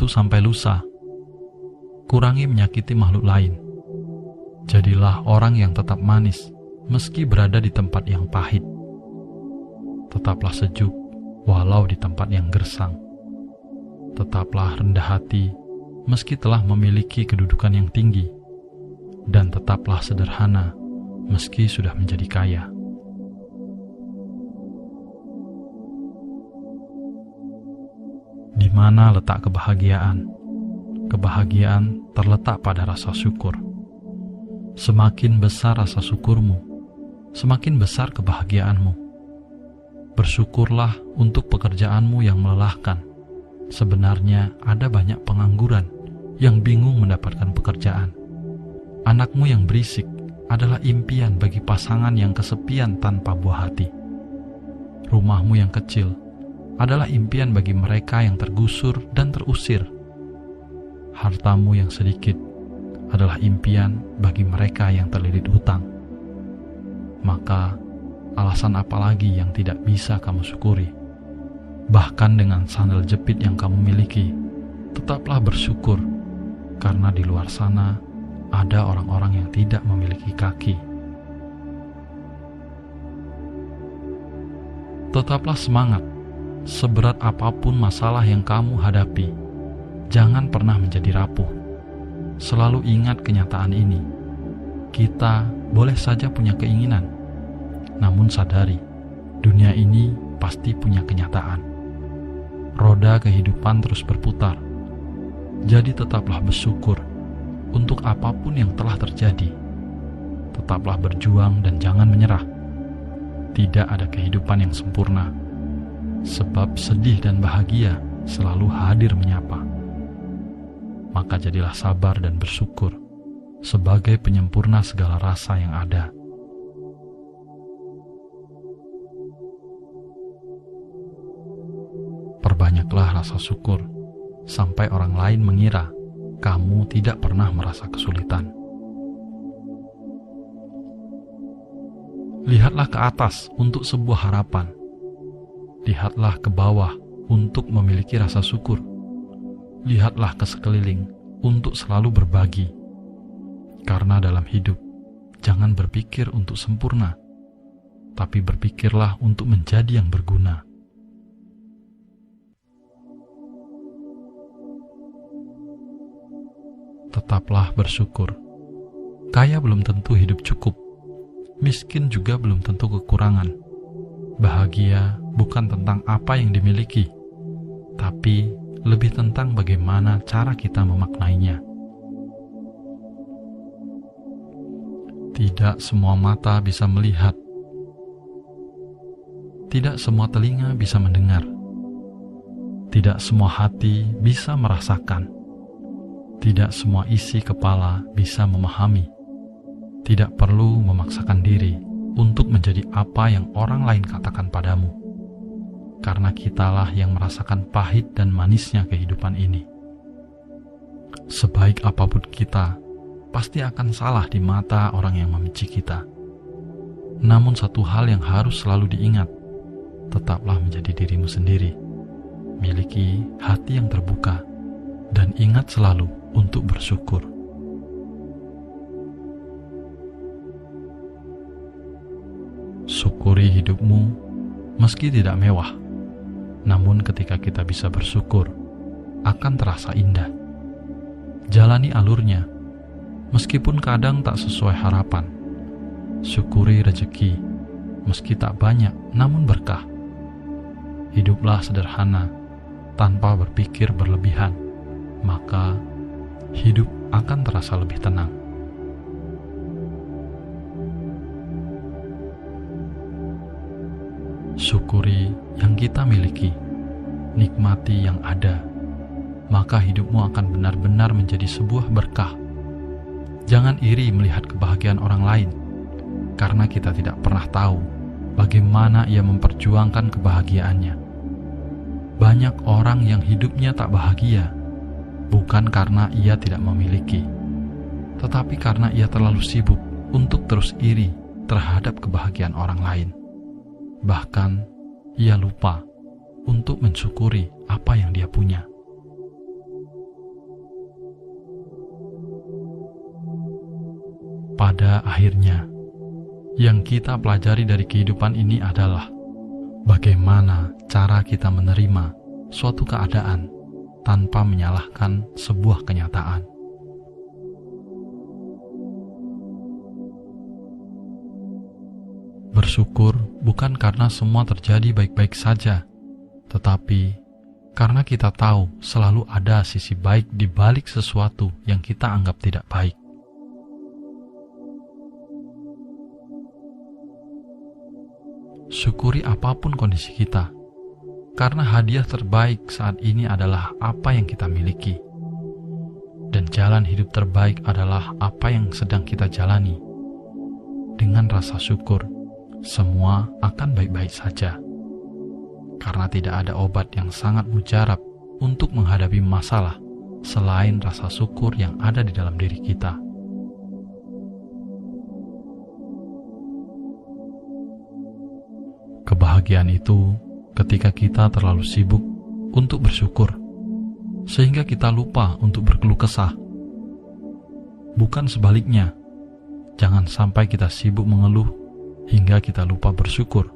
itu sampai lusa. Kurangi menyakiti makhluk lain. Jadilah orang yang tetap manis, meski berada di tempat yang pahit. Tetaplah sejuk, walau di tempat yang gersang. Tetaplah rendah hati, meski telah memiliki kedudukan yang tinggi. Dan tetaplah sederhana, meski sudah menjadi kaya. Di mana letak kebahagiaan? Kebahagiaan terletak pada rasa syukur. Semakin besar rasa syukurmu, semakin besar kebahagiaanmu. Bersyukurlah untuk pekerjaanmu yang melelahkan. Sebenarnya ada banyak pengangguran yang bingung mendapatkan pekerjaan. Anakmu yang berisik adalah impian bagi pasangan yang kesepian tanpa buah hati. Rumahmu yang kecil adalah impian bagi mereka yang tergusur dan terusir. Hartamu yang sedikit adalah impian bagi mereka yang terlilit hutang. Maka, alasan apa lagi yang tidak bisa kamu syukuri? Bahkan dengan sandal jepit yang kamu miliki, tetaplah bersyukur, karena di luar sana ada orang-orang yang tidak memiliki kaki. Tetaplah semangat. Seberat apapun masalah yang kamu hadapi, jangan pernah menjadi rapuh. Selalu ingat kenyataan ini. Kita boleh saja punya keinginan, namun sadari, dunia ini pasti punya kenyataan. Roda kehidupan terus berputar. Jadi tetaplah bersyukur untuk apapun yang telah terjadi. Tetaplah berjuang dan jangan menyerah. Tidak ada kehidupan yang sempurna. Sebab sedih dan bahagia selalu hadir menyapa. Maka jadilah sabar dan bersyukur sebagai penyempurna segala rasa yang ada. Perbanyaklah rasa syukur sampai orang lain mengira kamu tidak pernah merasa kesulitan. Lihatlah ke atas untuk sebuah harapan. Lihatlah ke bawah untuk memiliki rasa syukur. Lihatlah ke sekeliling untuk selalu berbagi. Karena dalam hidup, jangan berpikir untuk sempurna, tapi berpikirlah untuk menjadi yang berguna. Tetaplah bersyukur. Kaya belum tentu hidup cukup. Miskin juga belum tentu kekurangan. Bahagia bukan tentang apa yang dimiliki, tapi lebih tentang bagaimana cara kita memaknainya. Tidak semua mata bisa melihat. Tidak semua telinga bisa mendengar. Tidak semua hati bisa merasakan. Tidak semua isi kepala bisa memahami. Tidak perlu memaksakan diri untuk menjadi apa yang orang lain katakan padamu. Karena kitalah yang merasakan pahit dan manisnya kehidupan ini. Sebaik apapun kita, pasti akan salah di mata orang yang membenci kita. Namun satu hal yang harus selalu diingat, tetaplah menjadi dirimu sendiri. Miliki hati yang terbuka, dan ingat selalu untuk bersyukur. Syukuri hidupmu meski tidak mewah, namun ketika kita bisa bersyukur, akan terasa indah. Jalani alurnya, meskipun kadang tak sesuai harapan. Syukuri rezeki, meski tak banyak namun berkah. Hiduplah sederhana, tanpa berpikir berlebihan, maka hidup akan terasa lebih tenang. Syukuri yang kita miliki, nikmati yang ada, maka hidupmu akan benar-benar menjadi sebuah berkah. Jangan iri melihat kebahagiaan orang lain, karena kita tidak pernah tahu bagaimana ia memperjuangkan kebahagiaannya. Banyak orang yang hidupnya tak bahagia, bukan karena ia tidak memiliki, tetapi karena ia terlalu sibuk untuk terus iri terhadap kebahagiaan orang lain. Bahkan, ia lupa untuk mensyukuri apa yang dia punya. Pada akhirnya, yang kita pelajari dari kehidupan ini adalah bagaimana cara kita menerima suatu keadaan tanpa menyalahkan sebuah kenyataan. Bersyukur bukan karena semua terjadi baik-baik saja, tetapi karena kita tahu selalu ada sisi baik di balik sesuatu yang kita anggap tidak baik. Syukuri apapun kondisi kita, karena hadiah terbaik saat ini adalah apa yang kita miliki. Dan jalan hidup terbaik adalah apa yang sedang kita jalani. Dengan rasa syukur, semua akan baik-baik saja. Karena tidak ada obat yang sangat mujarab untuk menghadapi masalah selain rasa syukur yang ada di dalam diri kita. Kebahagiaan itu ketika kita terlalu sibuk untuk bersyukur, sehingga kita lupa untuk berkeluh kesah. Bukan sebaliknya, jangan sampai kita sibuk mengeluh hingga kita lupa bersyukur.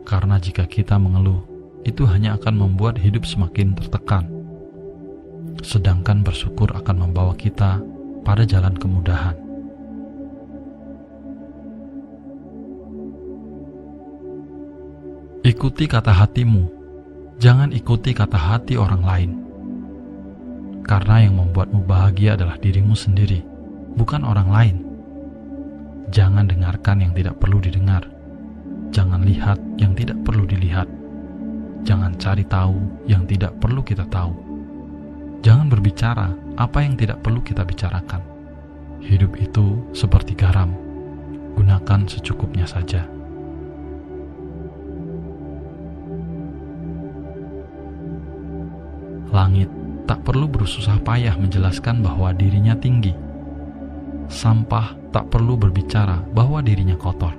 Karena jika kita mengeluh, itu hanya akan membuat hidup semakin tertekan. Sedangkan bersyukur akan membawa kita pada jalan kemudahan. Ikuti kata hatimu, jangan ikuti kata hati orang lain. Karena yang membuatmu bahagia adalah dirimu sendiri, bukan orang lain. Jangan dengarkan yang tidak perlu didengar. Jangan lihat yang tidak perlu dilihat. Jangan cari tahu yang tidak perlu kita tahu. Jangan berbicara apa yang tidak perlu kita bicarakan. Hidup itu seperti garam, gunakan secukupnya saja. Langit tak perlu bersusah payah menjelaskan bahwa dirinya tinggi. Sampah tak perlu berbicara bahwa dirinya kotor.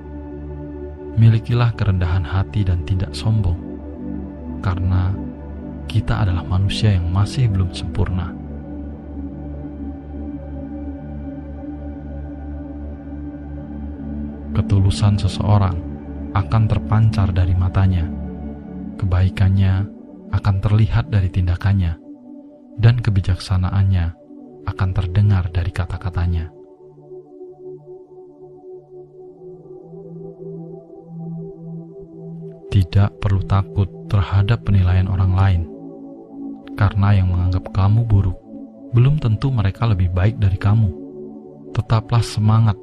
Milikilah kerendahan hati dan tidak sombong, karena kita adalah manusia yang masih belum sempurna. Ketulusan seseorang akan terpancar dari matanya, kebaikannya akan terlihat dari tindakannya, dan kebijaksanaannya akan terdengar dari kata-katanya. Tidak perlu takut terhadap penilaian orang lain, karena yang menganggap kamu buruk belum tentu mereka lebih baik dari kamu. Tetaplah semangat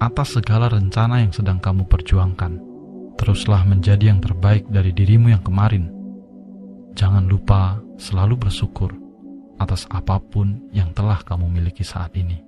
atas segala rencana yang sedang kamu perjuangkan. Teruslah menjadi yang terbaik dari dirimu yang kemarin. Jangan lupa selalu bersyukur atas apapun yang telah kamu miliki saat ini.